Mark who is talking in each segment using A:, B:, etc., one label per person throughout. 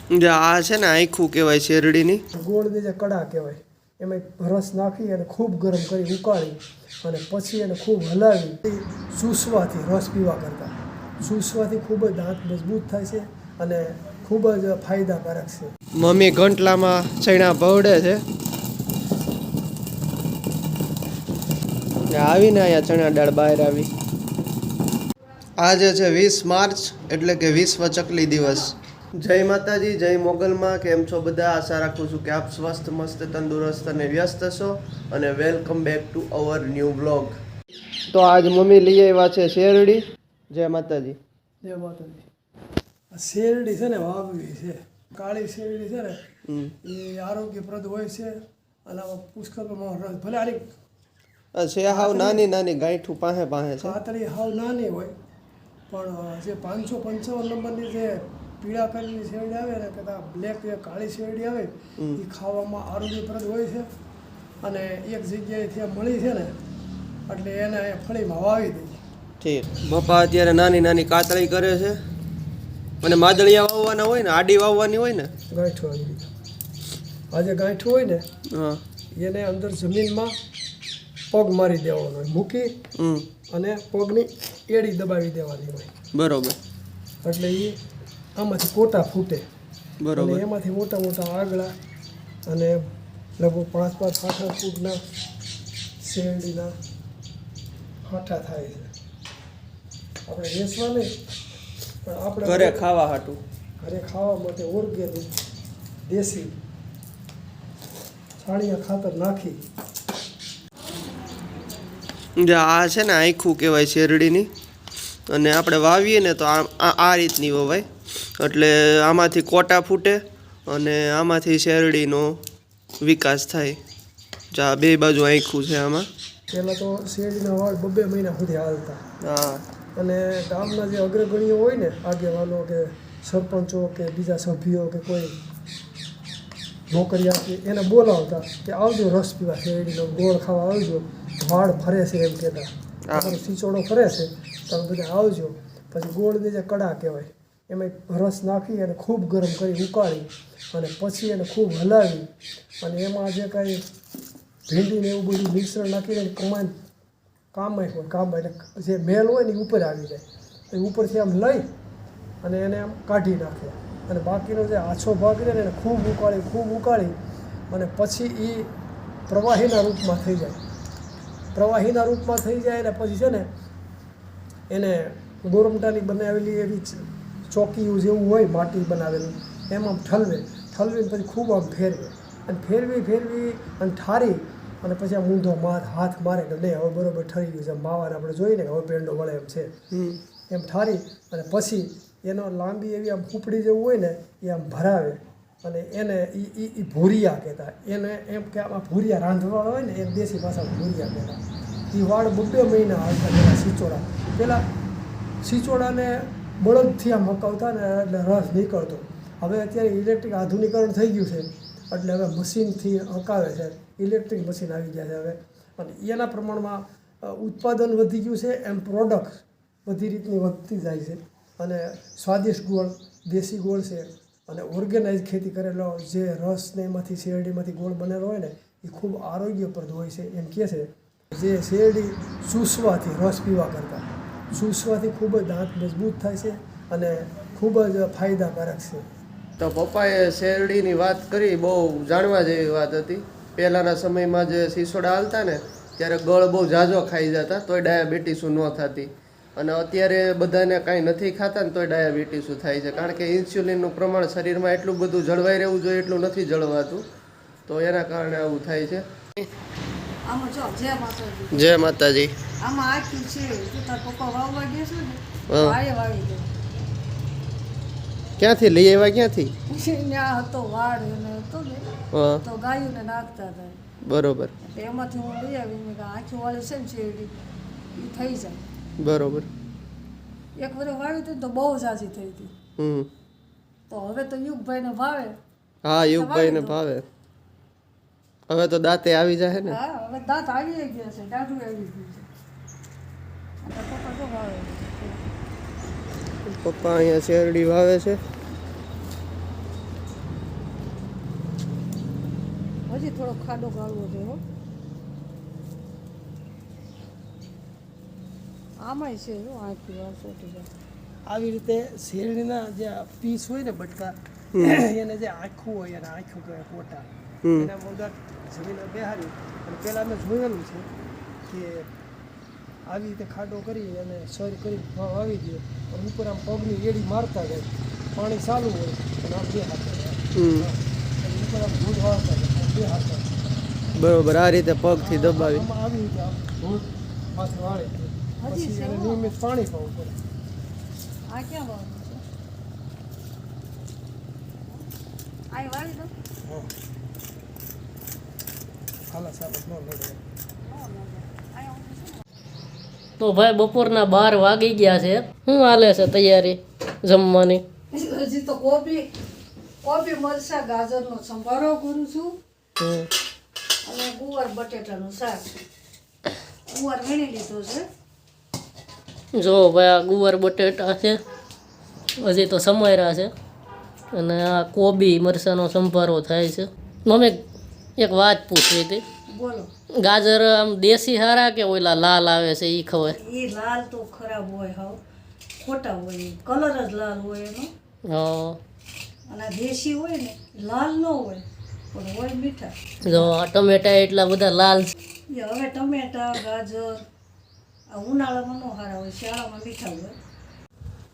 A: જે આ છે ને આખું કહેવાય શેરડીની
B: ગોળની જે કડા કહેવાય એમાં રસ નાખી અને ખૂબ ગરમ કરી ઉકાળી અને પછી એને ખૂબ હલાવી ચૂસવાથી રસ પીવા કરતાં ચૂસવાથી ખૂબ જ દાંત મજબૂત થાય છે અને ખૂબ જ ફાયદાકારક છે.
A: મમ્મી ગંટલામાં ચણા ભવડે છે. આવીને અહીંયા ચણા દાળ બહાર આવી. આજે છે 20 માર્ચ એટલે કે વિશ્વ ચકલી દિવસ. જય માતાજી, જય મોગલમાં. કેમ છો બધા? આશા રાખું છું કે આપ સ્વસ્થ, મસ્ત, તંદુરસ્ત અને વ્યસ્ત છો. અને welcome back to our new blog. તો આજ મમ્મી લઈ આવ્યા છે શેરડી. જય માતાજી.
B: જય માતાજી. આ શેરડી છે ને વાવવી છે, કાળી શેરડી છે ને એ આરોગ્યપ્રદ હોય છે અને આમાં પુષ્કળ પ્રમાણમાં ભલે આની
A: છે હાવ નાની નાની ગાંઠું પાસે છે.
B: કાતળી હાવ નાની હોય પણ જે 555 નંબરની જે પીળા કલરની શેરડી આવે ને કદાચ બ્લેક જે કાળી શેરડી આવે એ ખાવામાં આરોગ્યપ્રદ હોય છે અને એક જગ્યાએથી મળી છે ને એટલે એને ફળીમાં વાવી દઈએ.
A: ઠીક. પપ્પા અત્યારે નાની નાની કાતળી કરે છે અને માદળિયા વાવવાના હોય ને, આડી વાવવાની હોય ને,
B: ગાંઠું આવી આજે ગાંઠું હોય ને એને અંદર જમીનમાં પગ મારી દેવાનો હોય, મૂકી અને પગની એડી દબાવી દેવાની હોય.
A: બરોબર.
B: એટલે એ આમાંથી કોટા ફૂટે.
A: બરોબર.
B: એમાંથી મોટા મોટા આગળા અને લગભગ 5-8 ફૂટના શેરડીના હાઠા થાય છે. આપણે વેચવા નહીં પણ આપણે
A: ઘરે ખાવા હાટું,
B: ઘરે ખાવા માટે ઓર્ગેનિક દેશી છાણિયા ખાતર નાખી.
A: આ છે ને આખું કહેવાય શેરડીની અને આપણે વાવીએ ને તો આ રીતની વવાય એટલે આમાંથી કોટા ફૂટે અને આમાંથી શેરડીનો વિકાસ થાય. જા બે બાજુ આખું છે આમાં.
B: પહેલાં તો શેરડીના વાળ 2 મહિના સુધી હાલતા.
A: હા.
B: અને ગામના જે અગ્રગણીઓ હોય ને, આગેવાનો કે સરપંચો કે બીજા સભ્યો કે કોઈ નોકરિયા કે એને બોલાવતા કે આવજો રસ પીવા, શેરડીનો ગોળ ખાવા આવજો, વાળ ફરે છે એમ કહેતા. તમારો સિંચોડો ફરે છે તમે બધા આવજો. પછી ગોળની જે કડા કહેવાય એમાં રસ નાખી અને ખૂબ ગરમ કરી ઉકાળી અને પછી એને ખૂબ હલાવી અને એમાં જે કાંઈ ભીંડીને એવું બધું મિશ્રણ નાખીને કામાય એટલે જે મેલ હોય ને એ ઉપર આવી જાય. એ ઉપરથી આમ લઈ અને એને આમ કાઢી નાખે અને બાકીનો જે આછો ભાગ રહે ને એને ખૂબ ઉકાળી અને પછી એ પ્રવાહીના રૂપમાં થઈ જાય. પ્રવાહીના રૂપમાં થઈ જાય અને પછી છે ને એને ગોરમટાની બનાવેલી એવી ચોકીયું જેવું હોય માટી બનાવેલું એમાં ઠલવીને પછી ખૂબ આમ ફેરવે અને ફેરવી અને ઠારી અને પછી આ મૂંધો હાથ મારે કે લે હવે બરોબર ઠરી ગયું છે. માવાને આપણે જોઈને કે હવે પેંડો વળે એમ છે એમ ઠારી અને પછી એનો લાંબી એવી આમ કૂપડી જેવું હોય ને એ આમ ભરાવે અને એને એ ભૂરિયા કહેતા. એને એમ કે આમાં ભૂરિયા રાંધવાળા હોય ને એમ દેશી ભાષામાં ભૂરિયા કહેતા. એ વાળ 2 મહિના હાલતા પહેલાં સિચોડા. પહેલાં સિચોડાને બળદથી આમ હકાવતા ને એટલે રસ નીકળતો. હવે અત્યારે ઇલેક્ટ્રિક આધુનિકરણ થઈ ગયું છે એટલે હવે મશીનથી હકાવે છે. ઇલેક્ટ્રિક મશીન આવી ગયા છે હવે અને એના પ્રમાણમાં ઉત્પાદન વધી ગયું છે એમ પ્રોડક્ટ બધી રીતની વધતી જાય છે અને સ્વાદિષ્ટ ગોળ, દેશી ગોળ છે અને ઓર્ગેનાઇઝ ખેતી કરેલો જે રસ ને એમાંથી શેરડીમાંથી ગોળ બનેલો હોય ને એ ખૂબ આરોગ્યપ્રદ હોય છે એમ કહે છે. જે શેરડી ચૂસવાથી રસ પીવા કરતાં ચૂસવાથી ખૂબ જ દાંત મજબૂત થાય છે અને ખૂબ જ ફાયદાકારક છે.
A: તો પપ્પાએ શેરડીની વાત કરી, બહુ જાણવા જેવી વાત હતી. પહેલાંના સમયમાં જે સિસોડા હાલતા ને ત્યારે ગળ બહુ ઝાઝો ખાઈ જતા તોય ડાયાબિટીસું ન થતી અને અત્યારે બધાને કાંઈ નથી ખાતા ને તોય ડાયાબિટીસું થાય છે કારણ કે ઇન્સ્યુલિનનું પ્રમાણ શરીરમાં એટલું બધું જળવાઈ રહેવું જોઈએ એટલું નથી જળવાતું તો એના કારણે આવું થાય છે. જય માતાજી.
C: આમાં આખી છે તું તાર પપ્પા વાવવા ગયો છે ને વાળે વાવી દે.
A: ક્યાંથી લઈ આવ્યા? ક્યાંથી?
C: ત્યાં હતો વાડ એને હતો ને તો ગાયોને નાખતા હતા.
A: બરોબર.
C: એમાંથી હું લઈ આવી મેં આખી વાળી છે ને શેરડી એ થઈ જાય.
A: બરોબર.
C: એક વર્ષ વાવી હતી તો બહુ ઝાઝી થઈ હતી. તો હવે તો યુગભાઈને ભાવે.
A: હા, યુગભાઈને ભાવે. હવે તો દાંતે આવી જાય ને.
C: હા, હવે દાંત આવી ગયા છે, દાઢું આવી ગયું છે. પપ્પા તો ભાવે.
A: પપ્પા અહીંયા શેરડી વાવે છે
C: હજી થોડો ખાડો ગાળવો છે હો. આમાંય છે જો આખી વાર સોટી જાય.
B: આવી રીતે શેરડીના જે પીસ હોય ને બટકા એને જે આખું હોય એને આખું કહેવાય કોટા. એના મોદા જમીને બેહારી અને પહેલાં અમે જોયેલું છે કે આવી રીતે ખાડો કરી અને સર કરી વાવી દે અને ઉપર આમ પગની એડી મારતા જાય પાણી ચાલુ હોય અને આમ બે હાથ અને ઉપર આમ ધૂળ વાળતા જાય બે હાથ
A: બરોબર, આ રીતે પગથી દબાવી.
B: આમાં આવી રીતે આમ ધૂળ માથે વાળે પછી એને નિયમિત પાણી પાવું પડે.
C: આ ક્યાં વાળું છે? આ વાળી દો.
B: હા હાલા સાલા ન લડે.
D: તો ભાઈ બપોરના 12 વાગી ગયા છે. શું હાલે છે તૈયારી જમવાની?
C: હજી તો કોબી મરચાં ગાજરનો સંભારો કરું છું અને ગુવાર બટેટાનું શાક. ગુવાર વીણી લીધો છે.
D: જો ભાઈ આ ગુવાર બટેટા છે, હજી તો સમાર્યા છે, અને આ કોબી મરચાંનો સંભારો થાય છે. મમ્મી એક વાત પૂછવી હતી,
C: બોલો.
D: ગાજર આમ દેશી હારા કે ઓલા લાલ આવે છે એ ખવાય?
C: એ લાલ તો ખરાબ હોય, હાવ ખોટા હોય, કલર જ લાલ હોય એનો.
D: હા,
C: અને આ દેશી હોય ને લાલ ન હોય પણ હોય મીઠા.
D: જો આ ટમેટા એટલા બધા લાલ છે.
C: એ હવે ટમેટા ગાજર આ ઉનાળામાં ન સારા હોય, શિયાળામાં મીઠા હોય.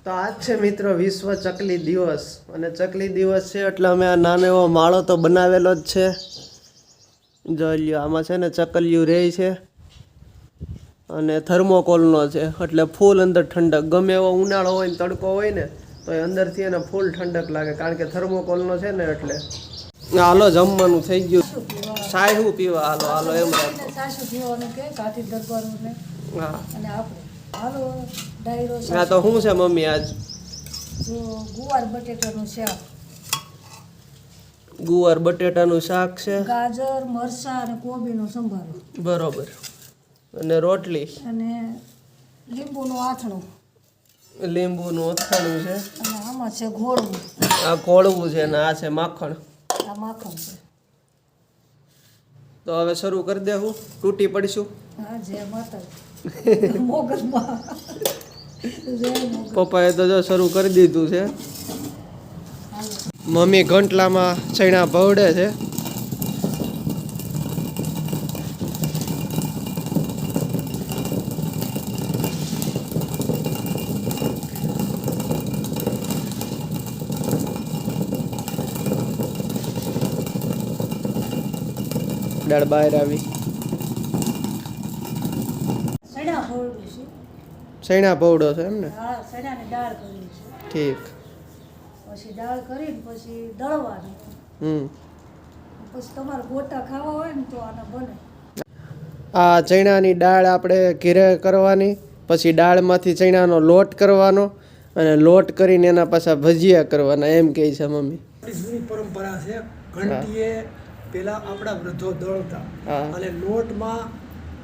A: તો આજ છે મિત્રો વિશ્વ ચકલી દિવસ, અને ચકલી દિવસ છે એટલે અમે આ નાનો એવો માળો તો બનાવેલો જ છે. જોઈ લ્યો, આમાં છે ને ચકલિયું રહે છે અને થર્મોકોલનો છે એટલે ફૂલ અંદર ઠંડક. ગમે એવો ઉનાળો હોય ને તડકો હોય ને તો એ અંદરથી એને ફૂલ ઠંડક લાગે, કારણ કે થર્મોકોલનો છે ને એટલે. હાલો જમવાનું થઈ ગયું, સાયવું પીવા હાલો હાલો એમ રાખો.
C: સાસુ પીવાનું કે કાઠી દરબારોને
A: હા
C: અને આપણે હાલો ડાયરો.
A: હા તો શું છે મમ્મી આજ?
C: જો ગુવાર બટેટાનું શાક,
A: ગુવાર બટેટાનું શાક છે,
C: ગાજર મરચાં અને કોબીનો સંભારો,
A: બરોબર, અને રોટલી,
C: અને લીંબુનું આથણું,
A: લીંબુનું અથાણું છે,
C: અને આમાં છે ઘોળવું,
A: આ કોળવું છે ને આ છે માખણ.
C: આ માખણ છે.
A: તો હવે શરૂ કરી દેવું, તૂટી પડીશું.
C: હા જય માતા મોગલમાં જય મોગલ.
A: પપ્પાએ તો જો શરૂ કરી દીધું છે. મમ્મી ઘંટલામાં ચણા ભવડે છે. દાળ બહાર આવી.
C: સડા ભોળવું છે.
A: ચણા ભવડો છે એમ ને?
C: હા, સડાની દાળ કરવી છે.
A: ઠીક.
C: પછી દાળ કરીને પછી દળવાની. પછી તમારે ગોટા ખાવા હોય ને તો આના બને.
A: આ ચણાની દાળ આપણે ઘીરે કરવાની, પછી દાળમાંથી ચણાનો લોટ કરવાનો, અને લોટ કરીને એના પાછા ભજીયા કરવાના, એમ કહે છે મમ્મી.
B: આપણી જૂની પરંપરા છે. ઘંટીએ પેલા આપણા વૃદ્ધો દળતા
A: હા.
B: અને લોટમાં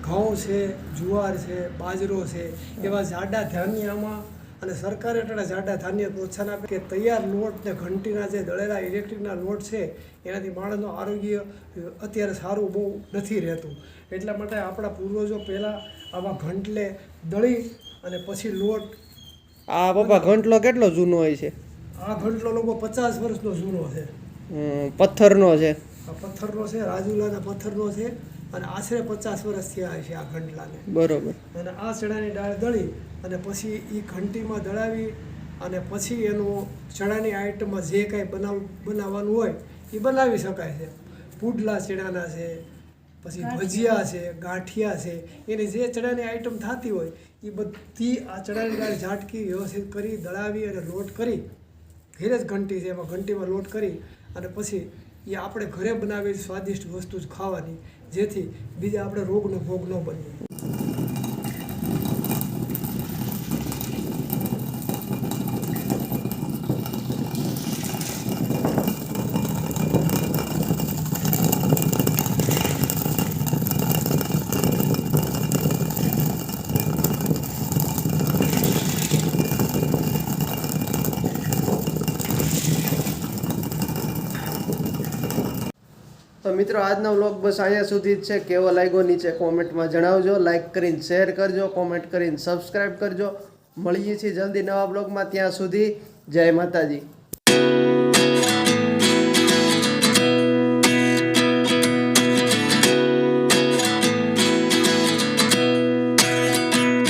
B: ઘઉં છે, જુવાર છે, બાજરો છે, એવા જાડા ધાન્યમાં, અને સરકારે એટલા જાડા ધાન્ય પ્રોત્સાહન આપે કે તૈયાર લોટ ને ઘંટીના જે દળેલા ઇલેક્ટ્રિકના લોટ છે એનાથી માણસનું આરોગ્ય અત્યારે સારું બહુ નથી રહેતું. એટલા માટે આપણા પૂર્વજો પહેલાં આવા ઘંટલે દળી અને પછી લોટ.
A: આ પપ્પા ઘંટલો કેટલો જૂનો હોય છે?
B: આ ઘંટલો લગભગ 50 વર્ષનો જૂનો છે.
A: પથ્થરનો છે.
B: આ પથ્થરનો છે, રાજુલાના પથ્થરનો છે, અને આશરે 50 વર્ષ થયા છે આ ઘંટલાને.
A: બરોબર.
B: અને આ ચણાની દાળ દળી અને પછી એ ઘંટીમાં દળાવી અને પછી એનું ચણાની આઈટમમાં જે કાંઈ બનાવવાનું હોય એ બનાવી શકાય છે. પુડલા ચણાના છે, પછી ભજીયા છે, ગાંઠિયા છે, એની જે ચણાની આઈટમ થતી હોય એ બધી આ ચણાની દાળ ઝાટકી વ્યવસ્થિત કરી દળાવી અને લોટ કરી, ઘરે જ ઘંટી છે એમાં ઘંટીમાં લોટ કરી અને પછી એ આપણે ઘરે બનાવેલી સ્વાદિષ્ટ વસ્તુ જ ખાવાની, જેથી બીજા આપણે રોગનો ભોગ ન બનીએ.
A: તો મિત્રો આજનો વ્લોગ બસ અહીંયા સુધી જ છે. કેવો લાગ્યો નીચે કોમેન્ટમાં જણાવજો. લાઈક કરીને શેર કરજો, કોમેન્ટ કરીને સબસ્ક્રાઈબ કરજો. મળીએ છીએ જલ્દી નવા બ્લોગમાં. ત્યાં સુધી જય માતાજી.